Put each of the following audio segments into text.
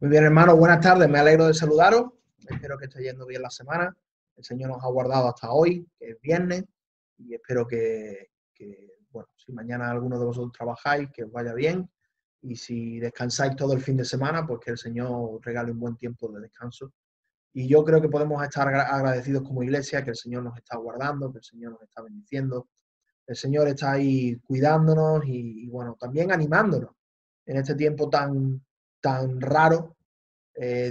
Muy bien, hermano, buenas tardes, me alegro de saludaros. Espero que esté yendo bien la semana. El Señor nos ha guardado hasta hoy, que es viernes, y espero bueno, si mañana alguno de vosotros trabajáis, que os vaya bien. Y si descansáis todo el fin de semana, pues que el Señor os regale un buen tiempo de descanso. Y yo creo que podemos estar agradecidos como iglesia, que el Señor nos está guardando, que el Señor nos está bendiciendo. El Señor está ahí cuidándonos y bueno, también animándonos en este tiempo tan raro,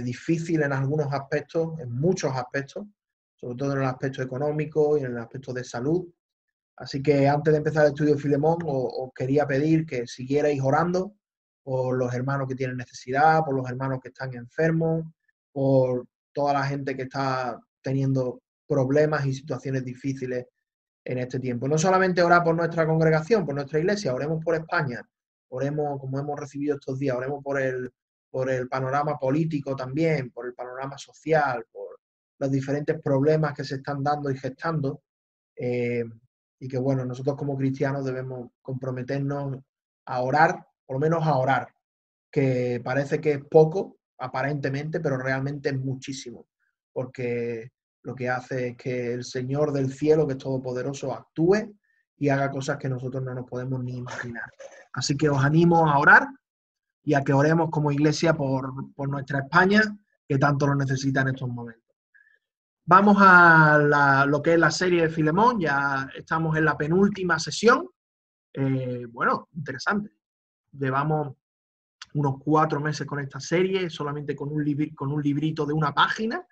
difícil en algunos aspectos, en muchos aspectos, sobre todo en el aspecto económico y en el aspecto de salud. Así que antes de empezar el estudio de Filemón, os quería pedir que siguierais orando por los hermanos que tienen necesidad, por los hermanos que están enfermos, por toda la gente que está teniendo problemas y situaciones difíciles en este tiempo. No solamente orar por nuestra congregación, por nuestra iglesia, oremos por España, oremos como hemos recibido estos días, oremos por el panorama político también, por el panorama social, por los diferentes problemas que se están dando y gestando. Y que bueno, nosotros como cristianos debemos comprometernos a orar, por lo menos a orar, que parece que es poco, aparentemente, pero realmente es muchísimo, porque lo que hace es que el Señor del cielo, que es todopoderoso, actúe y haga cosas que nosotros no nos podemos ni imaginar. Así que os animo a orar y a que oremos como iglesia por nuestra España, que tanto lo necesita en estos momentos. Vamos a lo que es la serie de Filemón, ya estamos en la penúltima sesión. Bueno, interesante. Llevamos unos 4 meses con esta serie, solamente con un librito de una página,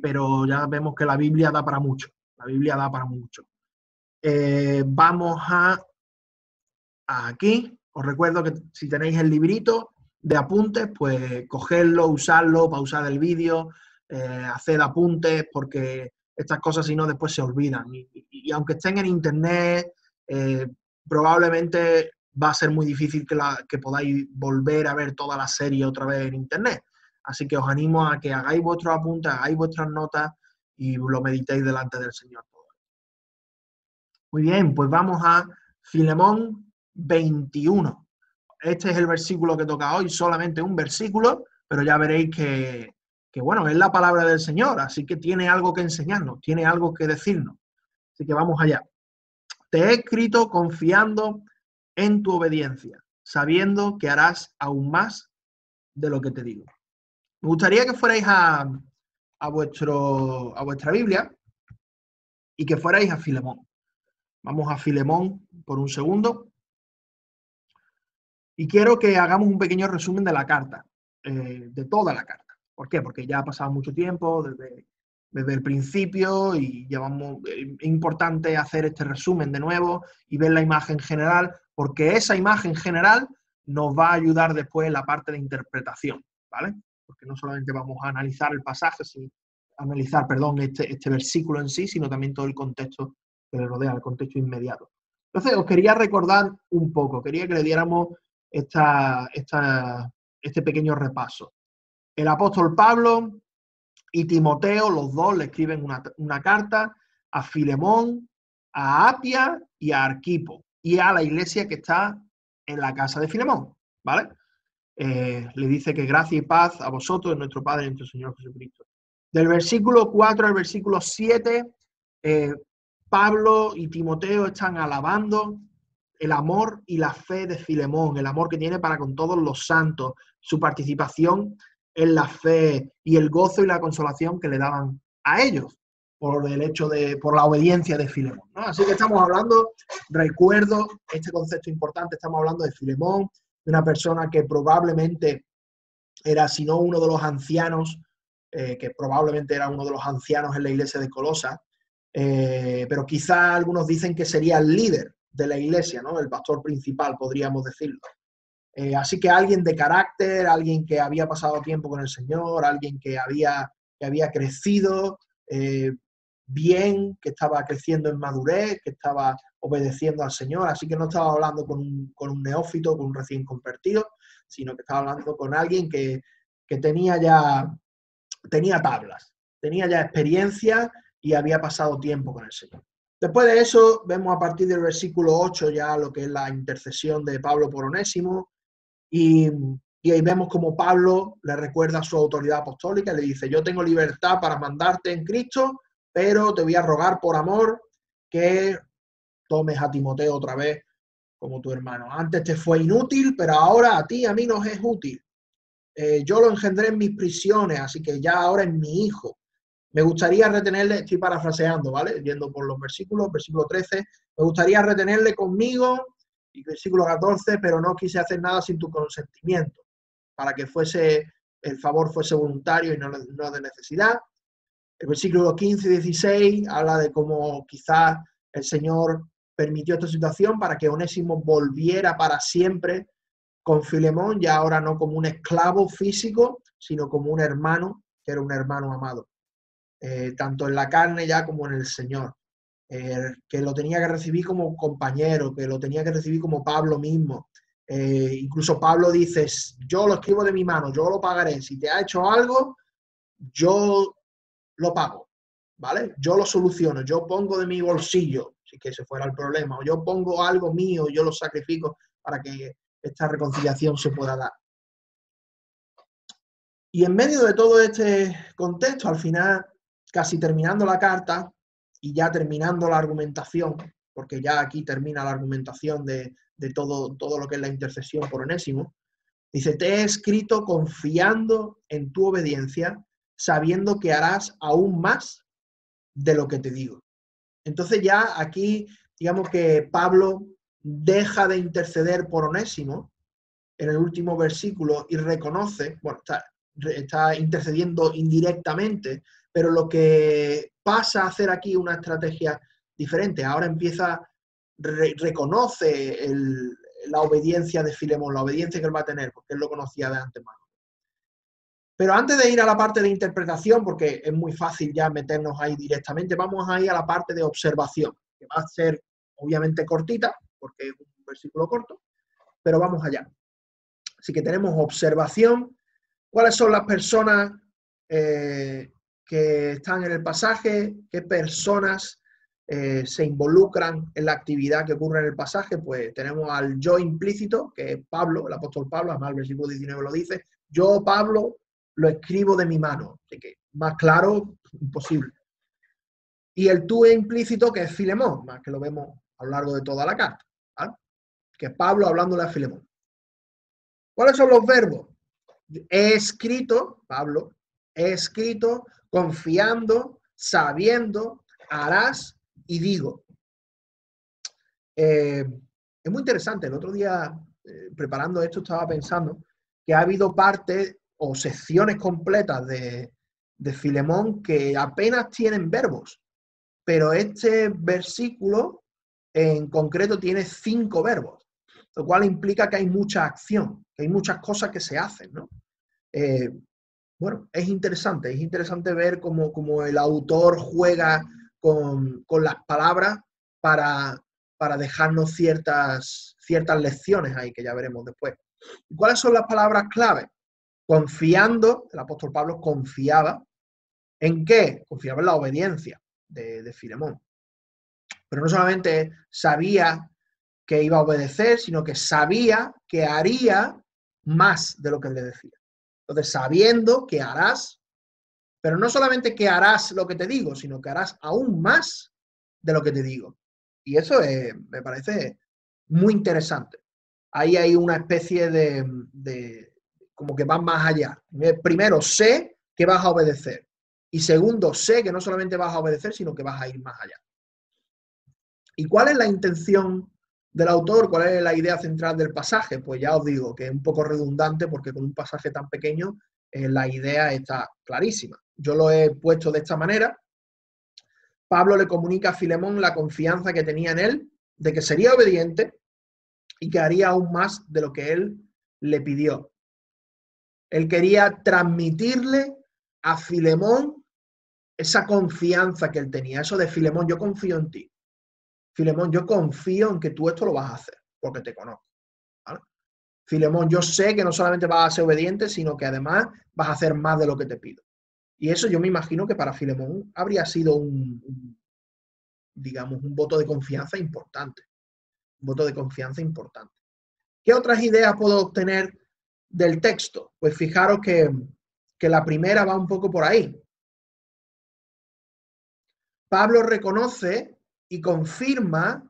pero ya vemos que la Biblia da para mucho. La Biblia da para mucho. Vamos aquí. Os recuerdo que si tenéis el librito de apuntes, pues cogerlo, usarlo, pausar el vídeo, hacer apuntes, porque estas cosas si no después se olvidan. Y aunque estén en internet, probablemente va a ser muy difícil que podáis volver a ver toda la serie otra vez en internet. Así que os animo a que hagáis vuestros apuntes, hagáis vuestras notas y lo meditéis delante del Señor. Muy bien, pues vamos a Filemón 21. Este es el versículo que toca hoy, solamente un versículo, pero ya veréis que bueno, es la palabra del Señor, así que tiene algo que enseñarnos, tiene algo que decirnos. Así que vamos allá. Te he escrito confiando en tu obediencia, sabiendo que harás aún más de lo que te digo. Me gustaría que fuerais a vuestra Biblia y que fuerais a Filemón. Vamos a Filemón por un segundo. Y quiero que hagamos un pequeño resumen de la carta, de toda la carta. ¿Por qué? Porque ya ha pasado mucho tiempo desde el principio y llevamos, es importante hacer este resumen de nuevo y ver la imagen general, porque esa imagen general nos va a ayudar después en la parte de interpretación, ¿vale? Porque no solamente vamos a analizar el pasaje, analizar, perdón, este versículo en sí, sino también todo el contexto que le rodea, el contexto inmediato. Entonces, os quería recordar un poco, quería que le diéramos este pequeño repaso. El apóstol Pablo y Timoteo, los dos, le escriben una carta a Filemón, a Apia y a Arquipo, y a la iglesia que está en la casa de Filemón, ¿vale? Le dice que gracia y paz a vosotros, de nuestro Padre y nuestro Señor Jesucristo. Del versículo 4 al versículo 7, Pablo y Timoteo están alabando el amor y la fe de Filemón, el amor que tiene para con todos los santos, su participación en la fe y el gozo y la consolación que le daban a ellos por la obediencia de Filemón, ¿no? Así que estamos hablando, recuerdo este concepto importante, estamos hablando de Filemón, de una persona que probablemente era, si no uno de los ancianos, que probablemente era uno de los ancianos en la iglesia de Colosas, pero quizá algunos dicen que sería el líder de la iglesia, ¿no? El pastor principal, podríamos decirlo. Así que alguien de carácter, alguien que había pasado tiempo con el Señor, alguien que había crecido bien, que estaba creciendo en madurez, que estaba obedeciendo al Señor. Así que no estaba hablando con un neófito, con un recién convertido, sino que estaba hablando con alguien que tenía tablas, tenía ya experiencia y había pasado tiempo con el Señor. Después de eso, vemos a partir del versículo 8 ya lo que es la intercesión de Pablo por Onésimo, y Y ahí vemos como Pablo le recuerda su autoridad apostólica, le dice, yo tengo libertad para mandarte en Cristo, pero te voy a rogar por amor que tomes a Timoteo otra vez como tu hermano. Antes te fue inútil, pero ahora a ti, a mí nos es útil. Yo lo engendré en mis prisiones, así que ya ahora es mi hijo. Me gustaría retenerle, estoy parafraseando, ¿vale? Yendo por los versículos, versículo 13, me gustaría retenerle conmigo, y versículo 14, pero no quise hacer nada sin tu consentimiento, para que el favor fuese voluntario y no de necesidad. El versículo 15 y 16 habla de cómo quizás el Señor permitió esta situación para que Onésimo volviera para siempre con Filemón, ya ahora no como un esclavo físico, sino como un hermano, que era un hermano amado. Tanto en la carne ya como en el Señor, que lo tenía que recibir como compañero, que lo tenía que recibir como Pablo mismo. Incluso Pablo dice, yo lo escribo de mi mano, yo lo pagaré, si te ha hecho algo, yo lo pago, ¿vale? Yo lo soluciono, yo pongo de mi bolsillo, si que ese fuera el problema, o yo pongo algo mío, yo lo sacrifico para que esta reconciliación se pueda dar. Y en medio de todo este contexto, al final, casi terminando la carta y ya terminando la argumentación, porque ya aquí termina la argumentación de todo lo que es la intercesión por Onésimo, dice, te he escrito confiando en tu obediencia, sabiendo que harás aún más de lo que te digo. Entonces ya aquí, digamos que Pablo deja de interceder por Onésimo en el último versículo y reconoce, bueno, está intercediendo indirectamente, pero lo que pasa a hacer aquí una estrategia diferente. Ahora reconoce la obediencia de Filemón, la obediencia que él va a tener, porque él lo conocía de antemano. Pero antes de ir a la parte de interpretación, porque es muy fácil ya meternos ahí directamente, vamos a ir a la parte de observación, que va a ser obviamente cortita, porque es un versículo corto, pero vamos allá. Así que tenemos observación. ¿Cuáles son las personas que están en el pasaje? ¿Qué personas se involucran en la actividad que ocurre en el pasaje? Pues tenemos al yo implícito, que es Pablo, el apóstol Pablo, además el versículo 19 lo dice, yo, Pablo, lo escribo de mi mano. Así que más claro, imposible. Y el tú implícito, que es Filemón, más que lo vemos a lo largo de toda la carta, ¿vale? Que es Pablo hablándole a Filemón. ¿Cuáles son los verbos? He escrito, Pablo, he escrito confiando, sabiendo, harás y digo. Es muy interesante. El otro día, preparando esto, estaba pensando que ha habido partes o secciones completas de Filemón que apenas tienen verbos, pero este versículo en concreto tiene 5 verbos, lo cual implica que hay mucha acción, que hay muchas cosas que se hacen, ¿no? Bueno, es interesante ver cómo el autor juega con las palabras para dejarnos ciertas lecciones ahí, que ya veremos después. ¿Y cuáles son las palabras clave? Confiando, el apóstol Pablo confiaba. ¿En qué? Confiaba en la obediencia de Filemón. Pero no solamente sabía que iba a obedecer, sino que sabía que haría más de lo que él le decía. Entonces, sabiendo que harás, pero no solamente que harás lo que te digo, sino que harás aún más de lo que te digo. Y eso me parece muy interesante. Ahí hay una especie de como que va más allá. Primero, sé que vas a obedecer. Y segundo, sé que no solamente vas a obedecer, sino que vas a ir más allá. ¿Y cuál es la intención del autor? ¿Cuál es la idea central del pasaje? Pues ya os digo que es un poco redundante porque con un pasaje tan pequeño la idea está clarísima. Yo lo he puesto de esta manera. Pablo le comunica a Filemón la confianza que tenía en él, de que sería obediente y que haría aún más de lo que él le pidió. Él quería transmitirle a Filemón esa confianza que él tenía, eso de Filemón, yo confío en ti. Filemón, yo confío en que tú esto lo vas a hacer, porque te conozco. ¿Vale? Filemón, yo sé que no solamente vas a ser obediente, sino que además vas a hacer más de lo que te pido. Y eso yo me imagino que para Filemón habría sido digamos, un voto de confianza importante. Un voto de confianza importante. ¿Qué otras ideas puedo obtener del texto? Pues fijaros que la primera va un poco por ahí. Pablo reconoce y confirma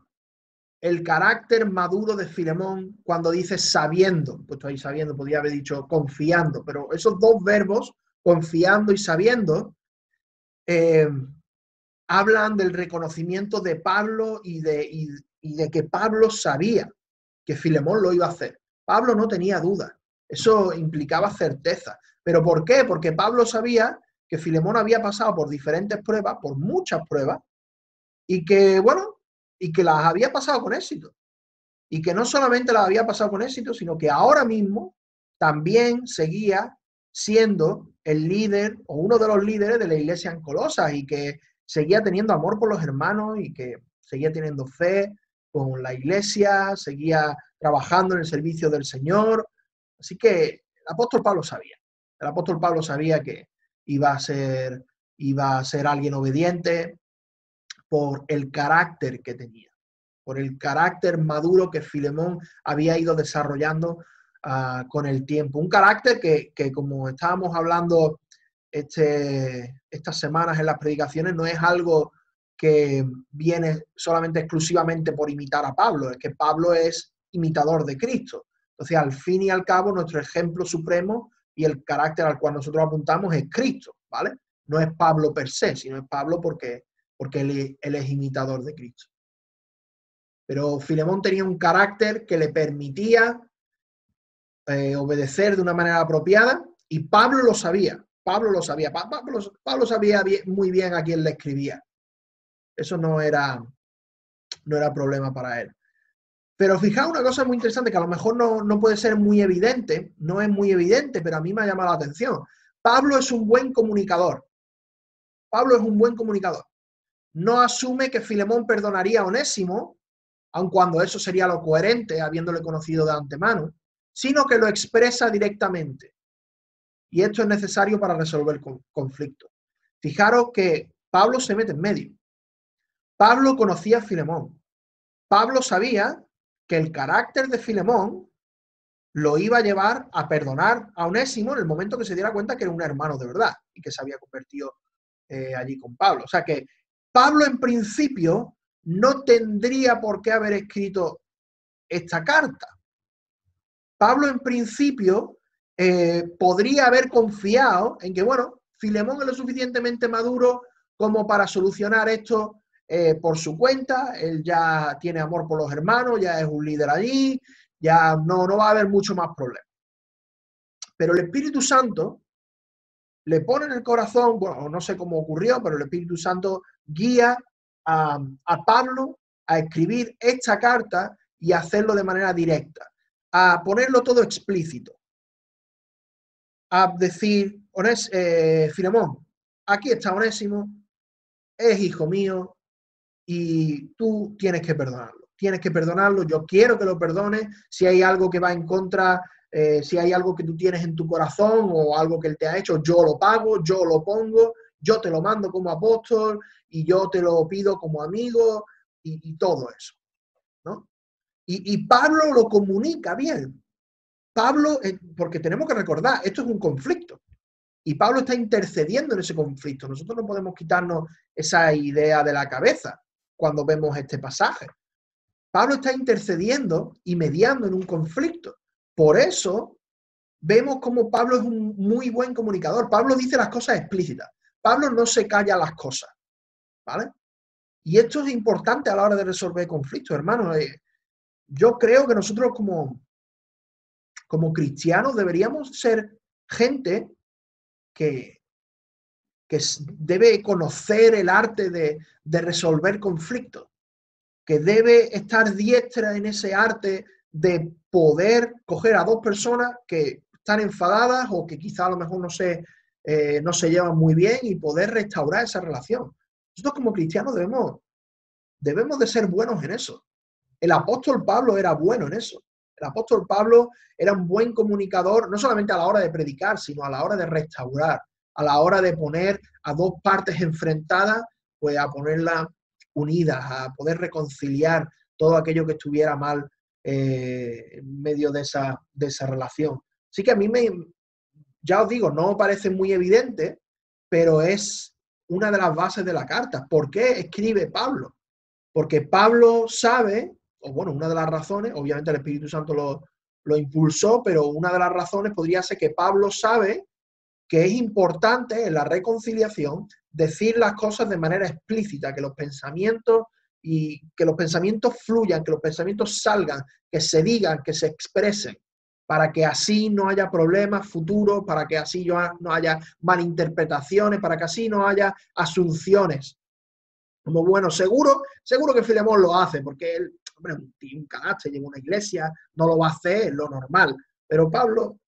el carácter maduro de Filemón cuando dice sabiendo, pues ahí sabiendo, podría haber dicho confiando, pero esos dos verbos, confiando y sabiendo, hablan del reconocimiento de Pablo y de que Pablo sabía que Filemón lo iba a hacer. Pablo no tenía duda, eso implicaba certeza. ¿Pero por qué? Porque Pablo sabía que Filemón había pasado por diferentes pruebas, por muchas pruebas, y que, bueno, y que las había pasado con éxito. Y que no solamente las había pasado con éxito, sino que ahora mismo también seguía siendo el líder o uno de los líderes de la iglesia en Colosas y que seguía teniendo amor por los hermanos y que seguía teniendo fe con la iglesia, seguía trabajando en el servicio del Señor. Así que el apóstol Pablo sabía. El apóstol Pablo sabía que iba a ser alguien obediente por el carácter que tenía, por el carácter maduro que Filemón había ido desarrollando con el tiempo. Un carácter que como estábamos hablando estas semanas en las predicaciones, no es algo que viene solamente exclusivamente por imitar a Pablo, es que Pablo es imitador de Cristo. Entonces, al fin y al cabo, nuestro ejemplo supremo y el carácter al cual nosotros apuntamos es Cristo, ¿vale? No es Pablo per se, sino es Pablo porque él es imitador de Cristo. Pero Filemón tenía un carácter que le permitía obedecer de una manera apropiada y Pablo lo sabía. Pablo lo sabía. Pablo sabía muy bien a quién le escribía. Eso no era problema para él. Pero fijaos una cosa muy interesante que a lo mejor no puede ser muy evidente, no es muy evidente, pero a mí me ha llamado la atención. Pablo es un buen comunicador. Pablo es un buen comunicador. No asume que Filemón perdonaría a Onésimo, aun cuando eso sería lo coherente, habiéndole conocido de antemano, sino que lo expresa directamente. Y esto es necesario para resolver conflictos. Fijaros que Pablo se mete en medio. Pablo conocía a Filemón. Pablo sabía que el carácter de Filemón lo iba a llevar a perdonar a Onésimo en el momento que se diera cuenta que era un hermano de verdad y que se había convertido allí con Pablo. O sea que Pablo en principio no tendría por qué haber escrito esta carta. Pablo en principio podría haber confiado en que, bueno, Filemón es lo suficientemente maduro como para solucionar esto por su cuenta. Él ya tiene amor por los hermanos, ya es un líder allí, ya no va a haber mucho más problema. Pero el Espíritu Santo le pone en el corazón, bueno, no sé cómo ocurrió, pero el Espíritu Santo guía a Pablo a escribir esta carta y a hacerlo de manera directa, a ponerlo todo explícito, a decir, Filemón, aquí está Onésimo, es hijo mío y tú tienes que perdonarlo, yo quiero que lo perdones, si hay algo que va en contra, si hay algo que tú tienes en tu corazón o algo que él te ha hecho, yo lo pago, yo lo pongo, yo te lo mando como apóstol y yo te lo pido como amigo y todo eso, ¿no? Y Pablo lo comunica bien. Pablo, porque tenemos que recordar, esto es un conflicto y Pablo está intercediendo en ese conflicto. Nosotros no podemos quitarnos esa idea de la cabeza cuando vemos este pasaje. Pablo está intercediendo y mediando en un conflicto. Por eso vemos como Pablo es un muy buen comunicador. Pablo dice las cosas explícitas. Pablo no se calla las cosas, ¿vale? Y esto es importante a la hora de resolver conflictos, hermanos. Yo creo que nosotros como cristianos deberíamos ser gente que debe conocer el arte de resolver conflictos, que debe estar diestra en ese arte de poder coger a dos personas que están enfadadas o que quizá a lo mejor no se llevan muy bien y poder restaurar esa relación. Nosotros como cristianos debemos de ser buenos en eso. El apóstol Pablo era bueno en eso. El apóstol Pablo era un buen comunicador, no solamente a la hora de predicar, sino a la hora de restaurar, a la hora de poner a dos partes enfrentadas, pues a ponerlas unidas, a poder reconciliar todo aquello que estuviera mal en medio de esa relación. Sí que a mí ya os digo, no parece muy evidente, pero es una de las bases de la carta. ¿Por qué escribe Pablo? Porque Pablo sabe, o bueno, una de las razones, obviamente el Espíritu Santo lo impulsó, pero una de las razones podría ser que Pablo sabe que es importante en la reconciliación decir las cosas de manera explícita, que los pensamientos fluyan, que los pensamientos salgan, que se digan, que se expresen, para que así no haya problemas futuros, para que así no haya malinterpretaciones, para que así no haya asunciones. Como bueno, seguro que Filemón lo hace, porque él, hombre, tiene un carácter, lleva una iglesia, no lo va a hacer, es lo normal. Pero Pablo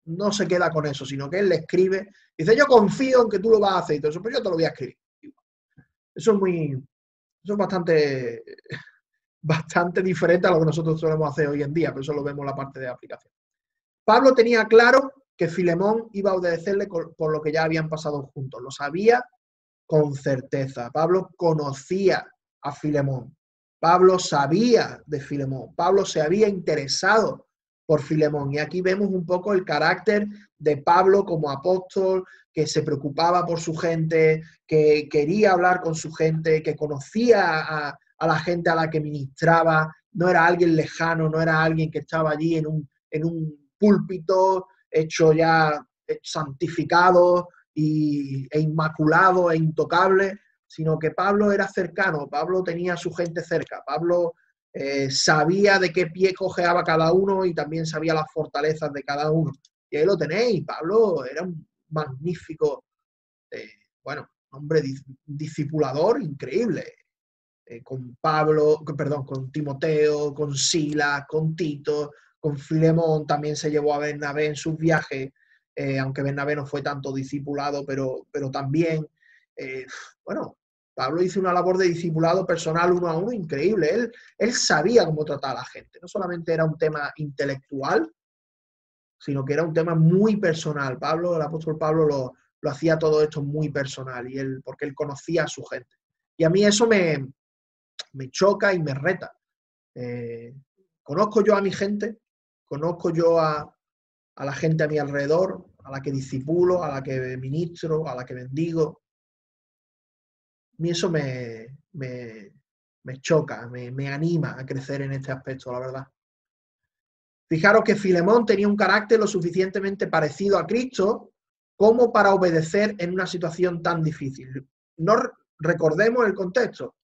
no se queda con eso, sino que él le escribe, dice, yo confío en que tú lo vas a hacer, y todo eso, pero yo te lo voy a escribir. Eso es bastante diferente a lo que nosotros solemos hacer hoy en día, pero eso lo vemos en la parte de aplicación. Pablo tenía claro que Filemón iba a obedecerle por lo que ya habían pasado juntos, lo sabía con certeza. Pablo conocía a Filemón, Pablo sabía de Filemón, Pablo se había interesado por Filemón. Y aquí vemos un poco el carácter de Pablo como apóstol, que se preocupaba por su gente, que quería hablar con su gente, que conocía a la gente a la que ministraba. No era alguien lejano, no era alguien que estaba allí en un púlpito hecho ya santificado e inmaculado e intocable, sino que Pablo era cercano, Pablo tenía a su gente cerca, Pablo sabía de qué pie cojeaba cada uno y también sabía las fortalezas de cada uno. Y ahí lo tenéis, Pablo era un magnífico, bueno, hombre discipulador increíble. Con Pablo, perdón, con Timoteo, con Silas, con Tito, con Filemón, también se llevó a Bernabé en sus viajes, aunque Bernabé no fue tanto discipulado, pero también, bueno, Pablo hizo una labor de discipulado personal uno a uno increíble. Él sabía cómo tratar a la gente. No solamente era un tema intelectual, sino que era un tema muy personal. Pablo, el apóstol Pablo lo hacía todo esto muy personal, porque él conocía a su gente. Y a mí eso me choca y me reta. Conozco yo a mi gente, conozco yo a la gente a mi alrededor, a la que discipulo, a la que ministro, a la que bendigo. A mí eso me choca, me anima a crecer en este aspecto, la verdad. Fijaros que Filemón tenía un carácter lo suficientemente parecido a Cristo como para obedecer en una situación tan difícil. No recordemos el contexto.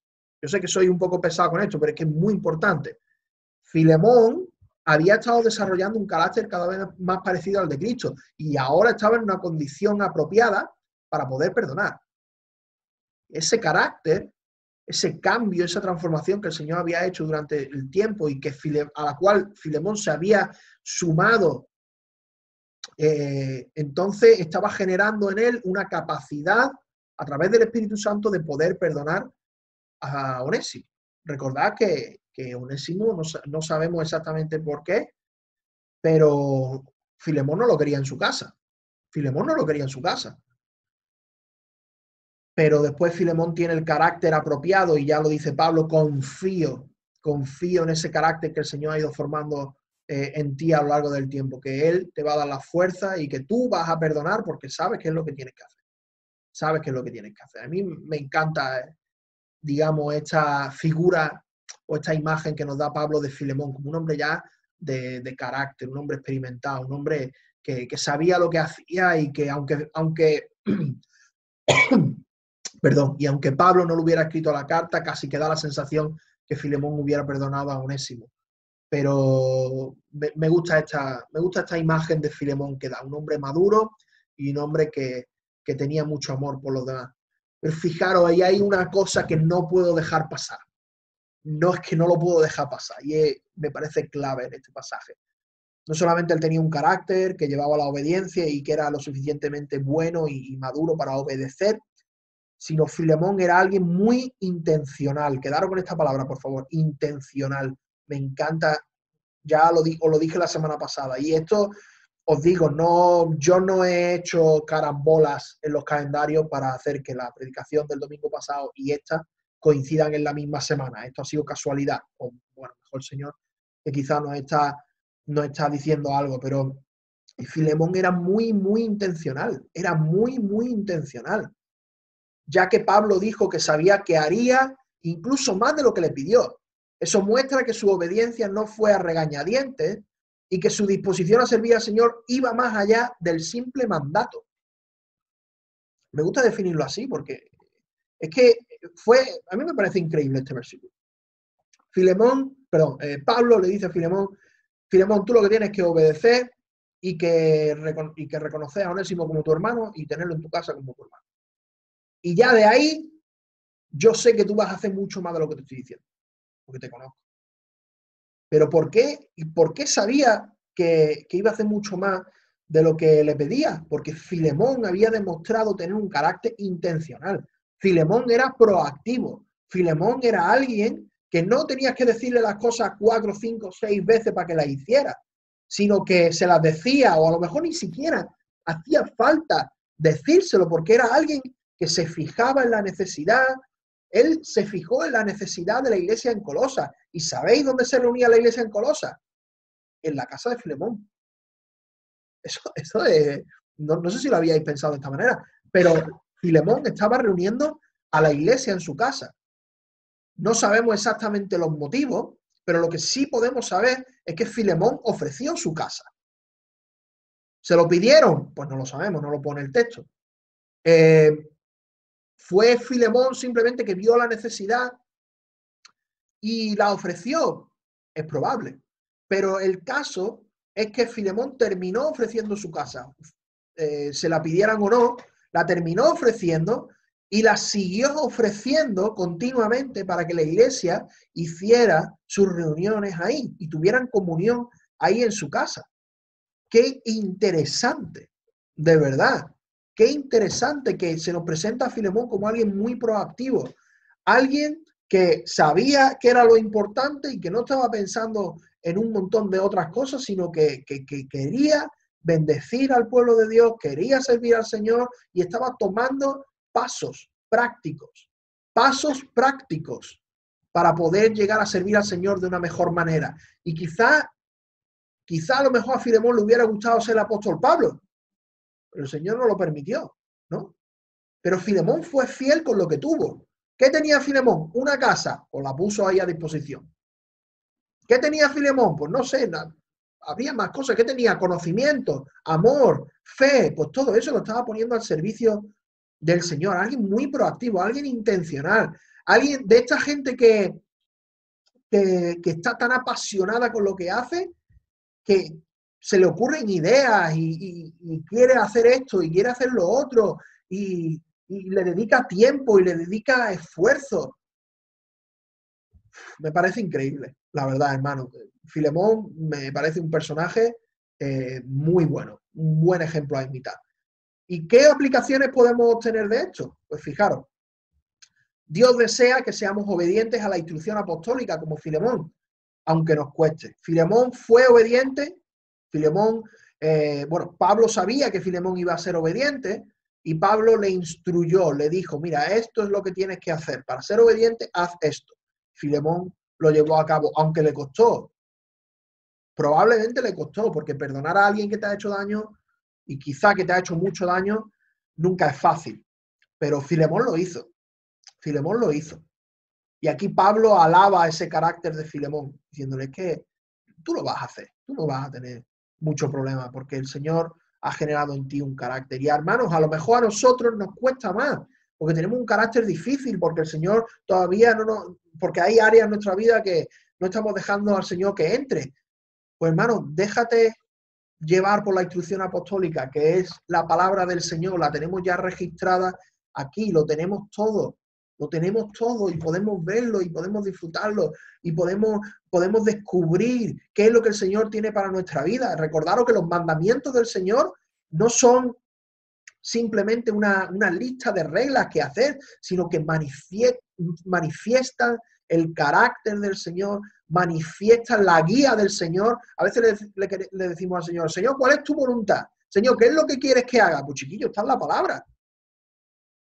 Yo sé que soy un poco pesado con esto, pero es que es muy importante. Filemón había estado desarrollando un carácter cada vez más parecido al de Cristo y ahora estaba en una condición apropiada para poder perdonar. Ese carácter, ese cambio, esa transformación que el Señor había hecho durante el tiempo y a la cual Filemón se había sumado, entonces estaba generando en él una capacidad a través del Espíritu Santo de poder perdonar a Onésimo. Recordad que Onésimo no sabemos exactamente por qué, pero Filemón no lo quería en su casa. Filemón no lo quería en su casa. Pero después Filemón tiene el carácter apropiado y ya lo dice Pablo, confío en ese carácter que el Señor ha ido formando en ti a lo largo del tiempo, que Él te va a dar la fuerza y que tú vas a perdonar porque sabes qué es lo que tienes que hacer. Sabes qué es lo que tienes que hacer. A mí me encanta, digamos, esta figura o esta imagen que nos da Pablo de Filemón, como un hombre ya de carácter, un hombre experimentado, un hombre que sabía lo que hacía y que aunque perdón, y aunque Pablo no le hubiera escrito la carta, casi que da la sensación que Filemón hubiera perdonado a Onésimo. Pero me gusta esta imagen de Filemón que da, un hombre maduro y un hombre que tenía mucho amor por los demás. Pero fijaros, ahí hay una cosa que no puedo dejar pasar. No es que no lo puedo dejar pasar, y me parece clave en este pasaje. No solamente él tenía un carácter que llevaba a la obediencia y que era lo suficientemente bueno y maduro para obedecer, sino Filemón era alguien muy intencional. Quedaros con esta palabra, por favor, intencional. Me encanta, ya lo dije la semana pasada, y esto os digo, yo no he hecho carambolas en los calendarios para hacer que la predicación del domingo pasado y esta coincidan en la misma semana. Esto ha sido casualidad, o bueno, mejor el Señor, que quizás nos está nos está diciendo algo, pero Filemón era muy, muy intencional, ya que Pablo dijo que sabía que haría incluso más de lo que le pidió. Eso muestra que su obediencia no fue a regañadientes y que su disposición a servir al Señor iba más allá del simple mandato. Me gusta definirlo así porque es que a mí me parece increíble este versículo. Pablo le dice a Filemón, tú lo que tienes que obedecer y que reconocer a Onésimo como tu hermano y tenerlo en tu casa como tu hermano. Y ya de ahí, yo sé que tú vas a hacer mucho más de lo que te estoy diciendo, porque te conozco. Pero ¿por qué? ¿Y por qué sabía que iba a hacer mucho más de lo que le pedía? Porque Filemón había demostrado tener un carácter intencional. Filemón era proactivo. Filemón era alguien que no tenías que decirle las cosas 4, 5, 6 veces para que las hiciera, sino que se las decía, o a lo mejor ni siquiera hacía falta decírselo, porque era alguien que se fijaba en la necesidad. Él se fijó en la necesidad de la iglesia en Colosas. ¿Y sabéis dónde se reunía la iglesia en Colosas? En la casa de Filemón. Eso es, no sé si lo habíais pensado de esta manera, pero Filemón estaba reuniendo a la iglesia en su casa. No sabemos exactamente los motivos, pero lo que sí podemos saber es que Filemón ofreció su casa. ¿Se lo pidieron? Pues no lo sabemos, no lo pone el texto. ¿Fue Filemón simplemente que vio la necesidad y la ofreció? Es probable. Pero el caso es que Filemón terminó ofreciendo su casa. Se la pidieran o no, la terminó ofreciendo y la siguió ofreciendo continuamente para que la iglesia hiciera sus reuniones ahí y tuvieran comunión ahí en su casa. Qué interesante, de verdad. Qué interesante que se nos presenta a Filemón como alguien muy proactivo, alguien que sabía que era lo importante y que no estaba pensando en un montón de otras cosas, sino que quería bendecir al pueblo de Dios, quería servir al Señor y estaba tomando pasos prácticos para poder llegar a servir al Señor de una mejor manera. Y quizá a lo mejor a Filemón le hubiera gustado ser el apóstol Pablo, pero el Señor no lo permitió, ¿no? Pero Filemón fue fiel con lo que tuvo. ¿Qué tenía Filemón? Una casa, pues la puso ahí a disposición. ¿Qué tenía Filemón? Pues no sé, habría más cosas. ¿Qué tenía? Conocimiento, amor, fe, pues todo eso lo estaba poniendo al servicio del Señor. Alguien muy proactivo, alguien intencional, alguien de esta gente que está tan apasionada con lo que hace, que se le ocurren ideas y quiere hacer esto y quiere hacer lo otro y le dedica tiempo y le dedica esfuerzo. Me parece increíble, la verdad, hermano. Filemón me parece un personaje muy bueno, un buen ejemplo a imitar. ¿Y qué aplicaciones podemos obtener de esto? Pues fijaros, Dios desea que seamos obedientes a la instrucción apostólica como Filemón, aunque nos cueste. Filemón fue obediente. Filemón, Pablo sabía que Filemón iba a ser obediente y Pablo le instruyó, le dijo, mira, esto es lo que tienes que hacer. Para ser obediente, haz esto. Filemón lo llevó a cabo, aunque le costó. Probablemente le costó, porque perdonar a alguien que te ha hecho daño y quizá que te ha hecho mucho daño, nunca es fácil. Pero Filemón lo hizo. Filemón lo hizo. Y aquí Pablo alaba ese carácter de Filemón, diciéndole que tú lo vas a hacer, tú no vas a tener mucho problema, porque el Señor ha generado en ti un carácter. Y hermanos, a lo mejor a nosotros nos cuesta más, porque tenemos un carácter difícil, porque el Señor todavía porque hay áreas en nuestra vida que no estamos dejando al Señor que entre. Pues hermanos, déjate llevar por la instrucción apostólica, que es la palabra del Señor, la tenemos ya registrada aquí, lo tenemos todo y podemos verlo y podemos disfrutarlo y podemos descubrir qué es lo que el Señor tiene para nuestra vida. Recordaros que los mandamientos del Señor no son simplemente una lista de reglas que hacer, sino que manifiestan el carácter del Señor, manifiestan la guía del Señor. A veces le decimos al Señor, Señor, ¿cuál es tu voluntad? Señor, ¿qué es lo que quieres que haga? Pues chiquillo, está en la palabra.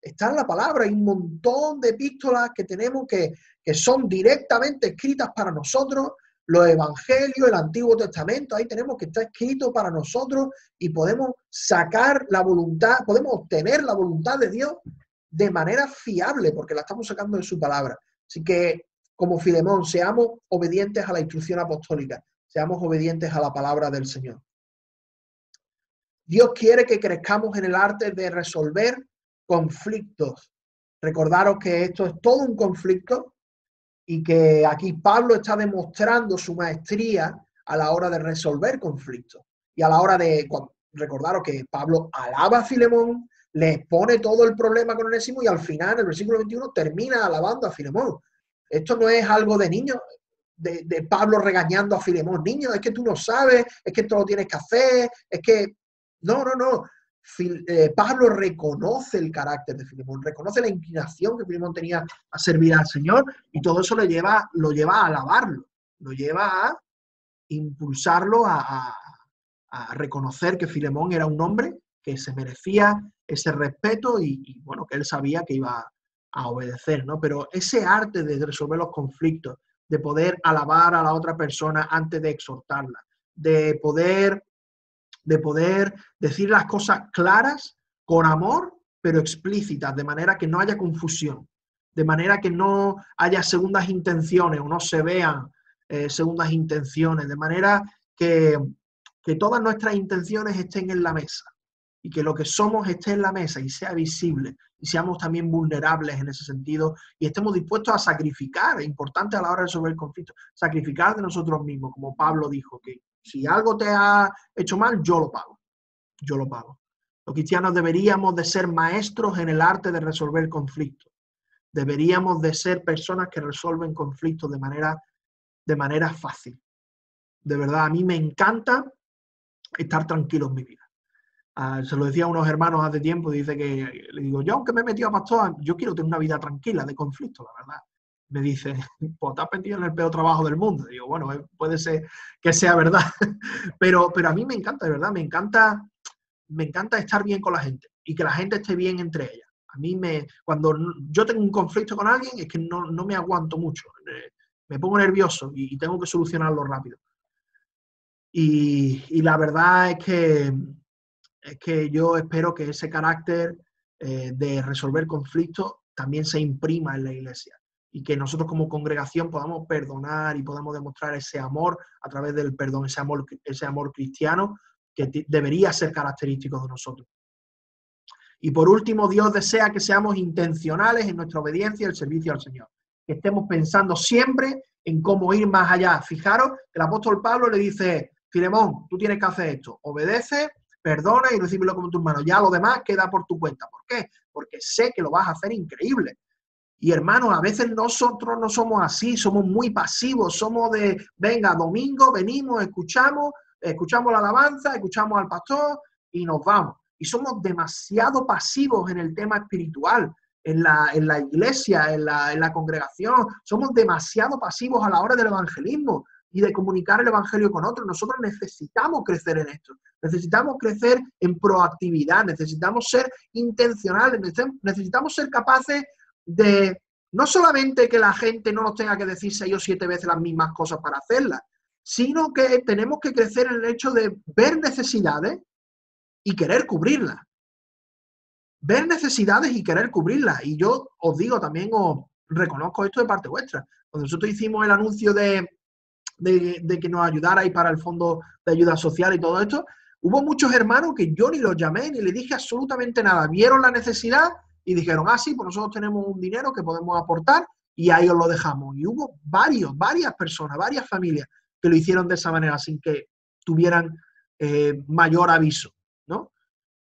Está en la palabra. Hay un montón de epístolas que tenemos que son directamente escritas para nosotros, los evangelios, el Antiguo Testamento, ahí tenemos que está escrito para nosotros y podemos sacar la voluntad, podemos obtener la voluntad de Dios de manera fiable, porque la estamos sacando de su palabra. Así que, como Filemón, seamos obedientes a la instrucción apostólica, seamos obedientes a la palabra del Señor. Dios quiere que crezcamos en el arte de resolver conflictos. Recordaros que esto es todo un conflicto y que aquí Pablo está demostrando su maestría a la hora de resolver conflictos. Y a la hora de, recordaros que Pablo alaba a Filemón, le expone todo el problema con Onésimo y al final, en el versículo 21, termina alabando a Filemón. Esto no es algo de niños, de Pablo regañando a Filemón. Niño, es que tú no sabes, es que esto lo tienes que hacer, es que... No. Pablo reconoce el carácter de Filemón, reconoce la inclinación que Filemón tenía a servir al Señor y todo eso lo lleva a alabarlo, lo lleva a impulsarlo a reconocer que Filemón era un hombre que se merecía ese respeto y bueno, que él sabía que iba a obedecer, ¿no? Pero ese arte de resolver los conflictos, de poder alabar a la otra persona antes de exhortarla, de poder decir las cosas claras, con amor, pero explícitas, de manera que no haya confusión, de manera que no haya segundas intenciones o no se vean segundas intenciones, de manera que todas nuestras intenciones estén en la mesa y que lo que somos esté en la mesa y sea visible y seamos también vulnerables en ese sentido y estemos dispuestos a sacrificar, es importante a la hora de resolver el conflicto, sacrificar de nosotros mismos, como Pablo dijo, que si algo te ha hecho mal, yo lo pago. Yo lo pago. Los cristianos deberíamos de ser maestros en el arte de resolver conflictos. Deberíamos de ser personas que resuelven conflictos de manera fácil. De verdad, a mí me encanta estar tranquilo en mi vida. Se lo decía a unos hermanos hace tiempo, dice que, le digo, yo aunque me he metido a pastor, yo quiero tener una vida tranquila, de conflicto, la verdad. Me dice, pues te has metido en el peor trabajo del mundo. Digo, bueno, puede ser que sea verdad, pero a mí me encanta, de verdad, me encanta estar bien con la gente y que la gente esté bien entre ellas. A mí cuando yo tengo un conflicto con alguien es que no me aguanto mucho, me pongo nervioso y tengo que solucionarlo rápido. Y la verdad es que yo espero que ese carácter de resolver conflictos también se imprima en la iglesia y que nosotros como congregación podamos perdonar y podamos demostrar ese amor a través del perdón, ese amor cristiano que debería ser característico de nosotros. Y por último, Dios desea que seamos intencionales en nuestra obediencia y el servicio al Señor. Que estemos pensando siempre en cómo ir más allá. Fijaros que el apóstol Pablo le dice, Filemón, tú tienes que hacer esto. Obedece, perdona y recíbelo como tu hermano. Ya lo demás queda por tu cuenta. ¿Por qué? Porque sé que lo vas a hacer increíble. Y hermanos, a veces nosotros no somos así, somos muy pasivos, somos de, venga, domingo, venimos, escuchamos la alabanza, escuchamos al pastor y nos vamos. Y somos demasiado pasivos en el tema espiritual, en la iglesia, en la congregación. Somos demasiado pasivos a la hora del evangelismo y de comunicar el evangelio con otros. Nosotros necesitamos crecer en esto. Necesitamos crecer en proactividad, necesitamos ser intencionales, necesitamos ser capaces de no solamente que la gente no nos tenga que decir 6 o 7 veces las mismas cosas para hacerlas, sino que tenemos que crecer en el hecho de ver necesidades y querer cubrirlas. Ver necesidades y querer cubrirlas. Y yo os digo, también os reconozco esto de parte vuestra. Cuando nosotros hicimos el anuncio de que nos ayudarais para el Fondo de Ayuda Social y todo esto, hubo muchos hermanos que yo ni los llamé ni les dije absolutamente nada. Vieron la necesidad y dijeron, sí, pues nosotros tenemos un dinero que podemos aportar y ahí os lo dejamos. Y hubo varias personas, varias familias que lo hicieron de esa manera sin que tuvieran mayor aviso, ¿no?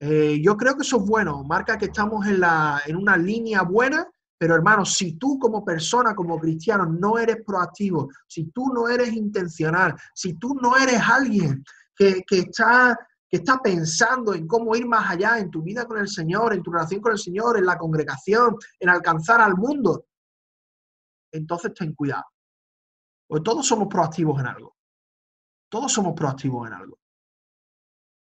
Yo creo que eso es bueno, marca que estamos en una línea buena, pero hermanos, si tú como persona, como cristiano, no eres proactivo, si tú no eres intencional, si tú no eres alguien que está pensando en cómo ir más allá en tu vida con el Señor, en tu relación con el Señor, en la congregación, en alcanzar al mundo, entonces ten cuidado. Porque todos somos proactivos en algo. Todos somos proactivos en algo.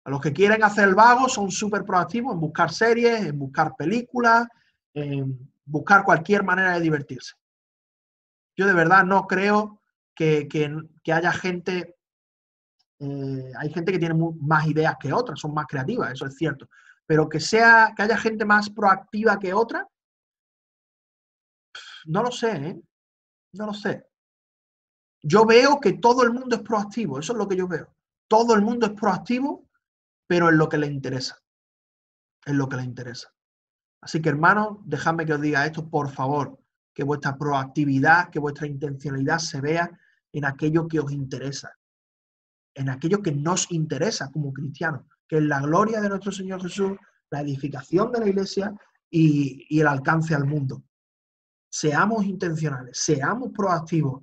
A los que quieren hacer el vago son súper proactivos en buscar series, en buscar películas, en buscar cualquier manera de divertirse. Yo de verdad no creo que haya gente, hay gente que tiene más ideas que otras, son más creativas, eso es cierto, pero que haya gente más proactiva que otra, no lo sé, ¿eh? No lo sé. Yo veo que todo el mundo es proactivo, eso es lo que yo veo. Todo el mundo es proactivo, pero en lo que le interesa. En lo que le interesa. Así que, hermanos, dejadme que os diga esto, por favor, que vuestra proactividad, que vuestra intencionalidad se vea en aquello que os interesa, en aquello que nos interesa como cristianos, que es la gloria de nuestro Señor Jesús, la edificación de la iglesia y el alcance al mundo. Seamos intencionales, seamos proactivos.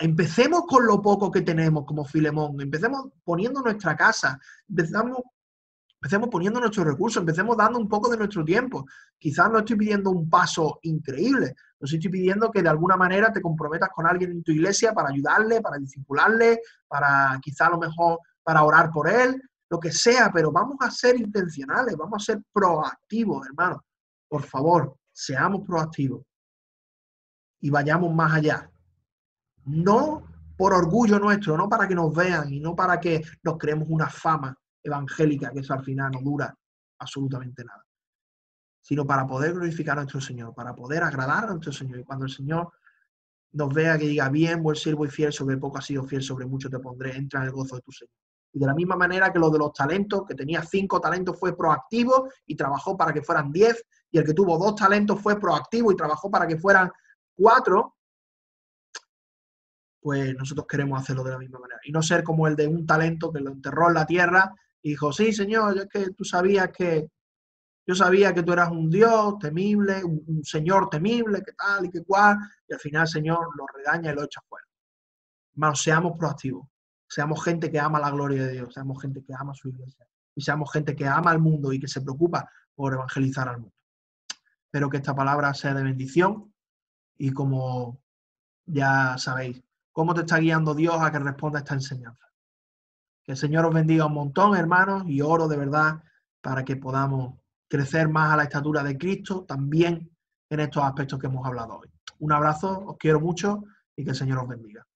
Empecemos con lo poco que tenemos como Filemón, empecemos poniendo nuestra casa, empecemos poniendo nuestros recursos, empecemos dando un poco de nuestro tiempo. Quizás no estoy pidiendo un paso increíble, no estoy pidiendo que de alguna manera te comprometas con alguien en tu iglesia para ayudarle, para discipularle, para quizás a lo mejor para orar por él, lo que sea, pero vamos a ser intencionales, vamos a ser proactivos, hermanos. Por favor, seamos proactivos y vayamos más allá. No por orgullo nuestro, no para que nos vean y no para que nos creemos una fama evangélica, que eso al final no dura absolutamente nada, sino para poder glorificar a nuestro Señor, para poder agradar a nuestro Señor. Y cuando el Señor nos vea, que diga, bien, buen siervo y fiel, sobre poco has sido fiel, sobre mucho te pondré, entra en el gozo de tu Señor. Y de la misma manera que lo de los talentos, que tenía 5 talentos, fue proactivo y trabajó para que fueran 10, y el que tuvo 2 talentos fue proactivo y trabajó para que fueran 4, pues nosotros queremos hacerlo de la misma manera. Y no ser como el de un talento que lo enterró en la tierra y dijo, sí, Señor, es que yo sabía que tú eras un Dios temible, un Señor temible, que tal y que cual, y al final el Señor lo regaña y lo echa fuera. Hermanos, seamos proactivos, seamos gente que ama la gloria de Dios, seamos gente que ama su iglesia, y seamos gente que ama al mundo y que se preocupa por evangelizar al mundo. Espero que esta palabra sea de bendición y como ya sabéis, cómo te está guiando Dios a que responda a esta enseñanza. Que el Señor os bendiga un montón, hermanos, y oro de verdad para que podamos crecer más a la estatura de Cristo, también en estos aspectos que hemos hablado hoy. Un abrazo, os quiero mucho y que el Señor os bendiga.